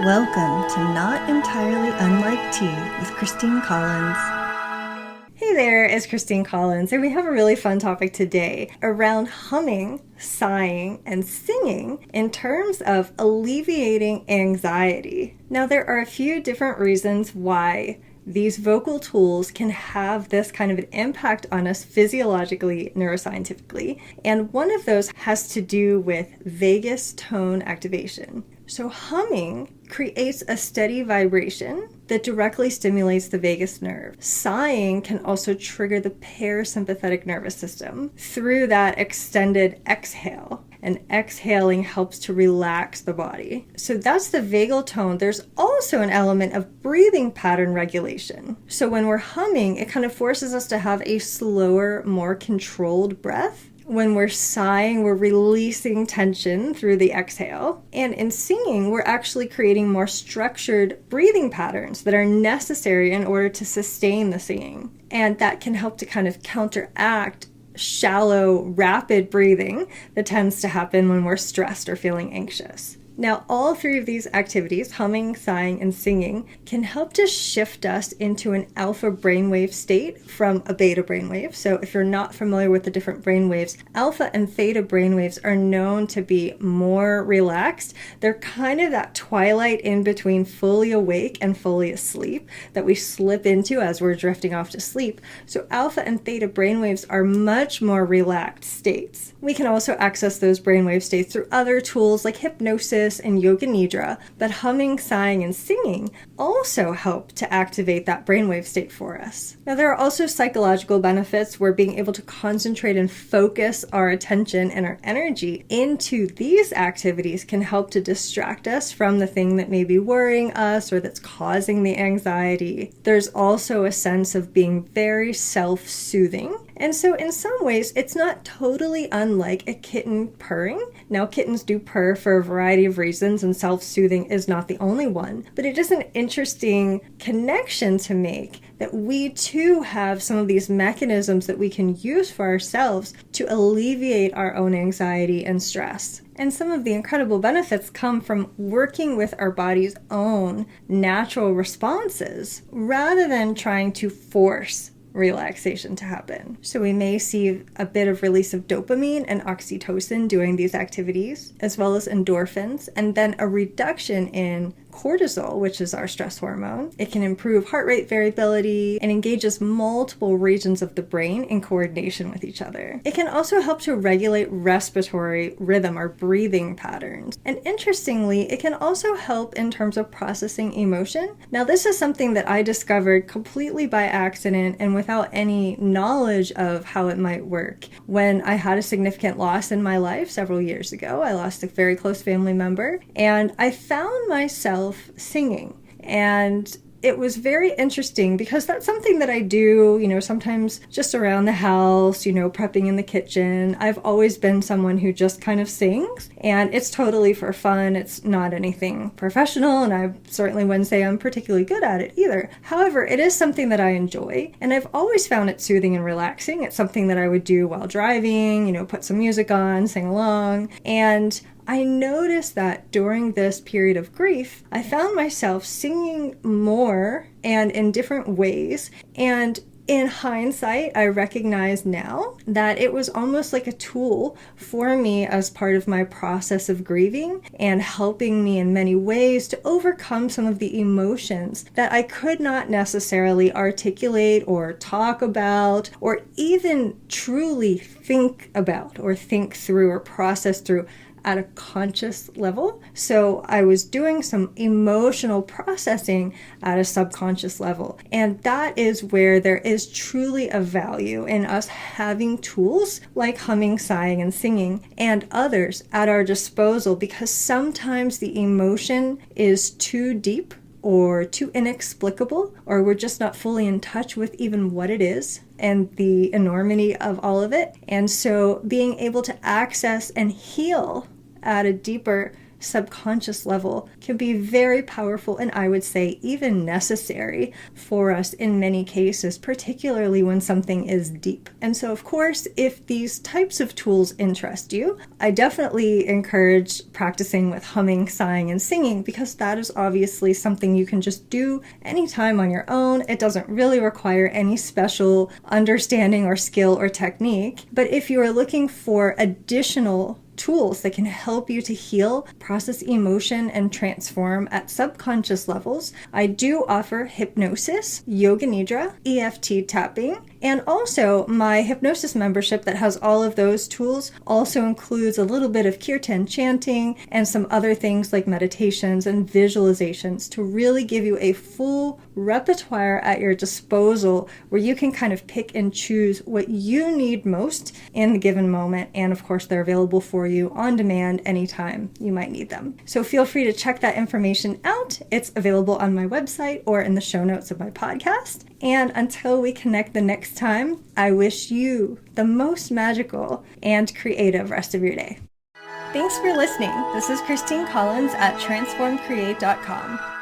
Welcome to Not Entirely Unlike Tea with Christine Collins. Hey there, it's Christine Collins, and we have a really fun topic today around humming, sighing, and singing in terms of alleviating anxiety. Now, there are a few different reasons why these vocal tools can have this kind of an impact on us physiologically, neuroscientifically, and one of those has to do with vagus tone activation. So humming creates a steady vibration that directly stimulates the vagus nerve. Sighing can also trigger the parasympathetic nervous system through that extended exhale. And exhaling helps to relax the body. So that's the vagal tone. There's also an element of breathing pattern regulation. So when we're humming, it kind of forces us to have a slower, more controlled breath. When we're sighing, we're releasing tension through the exhale. And in singing, we're actually creating more structured breathing patterns that are necessary in order to sustain the singing. And that can help to kind of counteract shallow, rapid breathing that tends to happen when we're stressed or feeling anxious. Now, all three of these activities, humming, sighing, and singing, can help to shift us into an alpha brainwave state from a beta brainwave. So if you're not familiar with the different brainwaves, alpha and theta brainwaves are known to be more relaxed. They're kind of that twilight in between fully awake and fully asleep that we slip into as we're drifting off to sleep. So alpha and theta brainwaves are much more relaxed states. We can also access those brainwave states through other tools like hypnosis and yoga nidra, but humming, sighing, and singing also help to activate that brainwave state for us. Now, there are also psychological benefits where being able to concentrate and focus our attention and our energy into these activities can help to distract us from the thing that may be worrying us or that's causing the anxiety. There's also a sense of being very self-soothing. And so in some ways, it's not totally unlike a kitten purring. Now, kittens do purr for a variety of reasons, and self-soothing is not the only one. But it is an interesting connection to make that we too have some of these mechanisms that we can use for ourselves to alleviate our own anxiety and stress. And some of the incredible benefits come from working with our body's own natural responses rather than trying to force relaxation to happen. So we may see a bit of release of dopamine and oxytocin doing these activities, as well as endorphins, and then a reduction in cortisol, which is our stress hormone. It can improve heart rate variability and engages multiple regions of the brain in coordination with each other. It can also help to regulate respiratory rhythm or breathing patterns. And interestingly, it can also help in terms of processing emotion. Now, this is something that I discovered completely by accident and without any knowledge of how it might work. When I had a significant loss in my life several years ago, I lost a very close family member, and I found myself singing. And it was very interesting because that's something that I do, sometimes just around the house, prepping in the kitchen. I've always been someone who just kind of sings, and it's totally for fun. It's not anything professional, and I certainly wouldn't say I'm particularly good at it either. However, it is something that I enjoy, and I've always found it soothing and relaxing. It's something that I would do while driving, put some music on, sing along, and I noticed that during this period of grief, I found myself singing more and in different ways. And in hindsight, I recognize now that it was almost like a tool for me as part of my process of grieving and helping me in many ways to overcome some of the emotions that I could not necessarily articulate or talk about or even truly think about or think through or process through at a conscious level. So I was doing some emotional processing at a subconscious level. And that is where there is truly a value in us having tools like humming, sighing, and singing and others at our disposal, because sometimes the emotion is too deep or too inexplicable, or we're just not fully in touch with even what it is and the enormity of all of it. And so being able to access and heal at a deeper subconscious level can be very powerful, and I would say even necessary for us in many cases, particularly when something is deep. And so, of course, if these types of tools interest you, I definitely encourage practicing with humming, sighing, and singing, because that is obviously something you can just do anytime on your own. It doesn't really require any special understanding or skill or technique. But if you are looking for additional tools that can help you to heal, process emotion, and transform at subconscious levels, I do offer hypnosis, yoga nidra, EFT tapping, and also my hypnosis membership that has all of those tools also includes a little bit of kirtan chanting and some other things like meditations and visualizations to really give you a full repertoire at your disposal where you can kind of pick and choose what you need most in the given moment. And of course, they're available for you on demand anytime you might need them. So feel free to check that information out. It's available on my website or in the show notes of my podcast. And until we connect the next time, I wish you the most magical and creative rest of your day. Thanks for listening. This is Christine Collins at transformcreate.com.